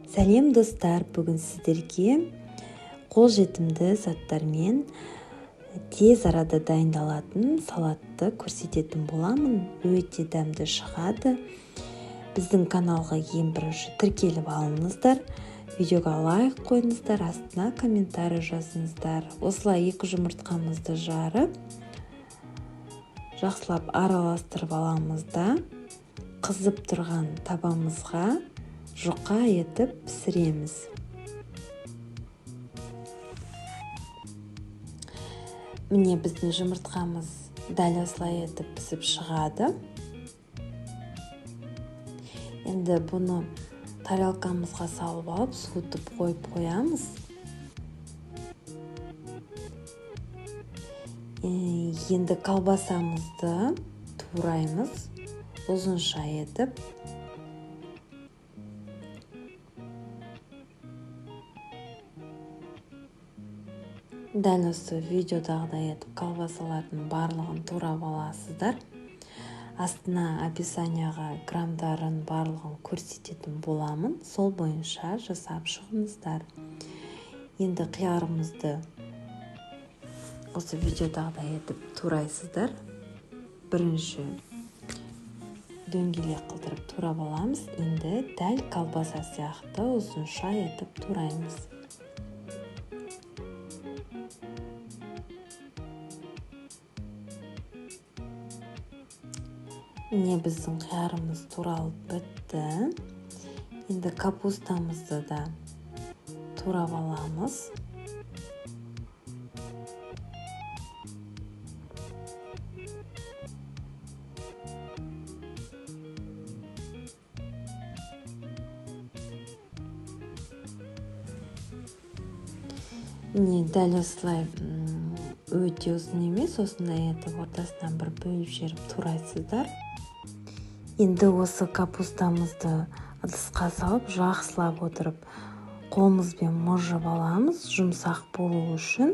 Сәлем достар, бүгін сіздерге қолжетімді заттармен тез арада дайындалатын салатты көрсететін боламын. Өте дәмді шығады. Біздің каналға ең бірінші тіркеліп алыңыздар. Видеоға лайк қойыңыздар, астына комментарий жазыңыздар. Осылай 2 жұмыртқамызды жарып, жақсылап араластырып аламыз да, қызып тұрған табамызға жұқа етіп пісіреміз. Міне біздің жұмыртқамыз дәл осылай етіп пісіп шығады. Енді бұны тарелкамызға салып алып, суытып қойып қоямыз. Енді колбасамызды тураймыз, ұзынша етіп. Дәл осы видеодағыдай етіп колбасалардың барлығын турап аласыздар. Астына описанияға грамдарын барлығын көрсететін боламын. Сол бойынша жасап шығыңыздар. Енді қиярымызды осы видеодағыдай етіп турайсыздар. Бірінші дөңгелек қылдырып турап аламыз. Енді дәл колбаса сияқты ұзынша етіп тураймыз. Міне біздің қиярымыз туралып бітті. Енді капустамызды да турап аламыз. Міне дәл осылай өте ұзын емес, осындай етіп ортасынан бір бөліп жеріп турайсыздар. Енді осы капустамызды ыдысқа салып, жақсылап отырып, қолымызбен мыжып аламыз, жұмсақ болу үшін.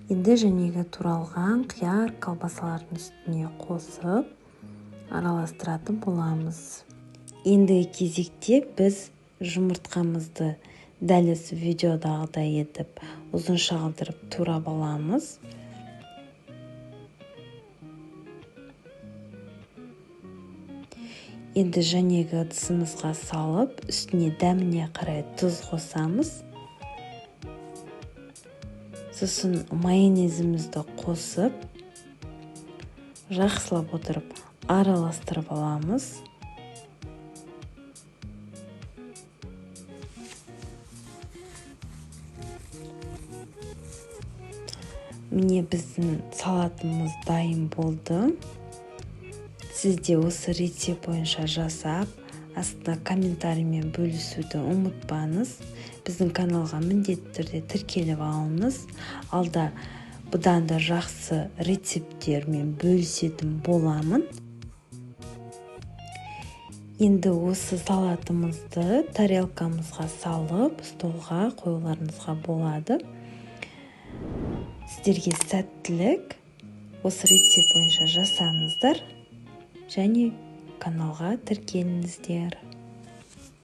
Енді жәнегі туралған қияр колбасалардың үстіне қосып, араластыратын боламыз. Ендігі кезекте біз жұмыртқамызды дәл осы видеодағыдай етіп, ұзынша қылдырып турап аламыз. Енді жәнегі ыдысымызға салып, үстіне дәміне қарай тұз қосамыз. Сосын майонезімізді қосып, жақсылап отырып, араластырып аламыз. Міне біздің салатымыз дайын болды. Сіз де осы рецепт бойынша жасап, астына комментариймен бөлісуді ұмытпаңыз. Біздің каналға міндетті түрде тіркеліп алыңыз. Алда бұдан да жақсы рецепттермен бөлісетін боламын. Енді осы салатымызды тарелкамызға салып, столға қоюларыңызға болады. Сіздерге сәттілік. Осы рецепт бойынша жасаңыздар және каналға тіркеліңіздер.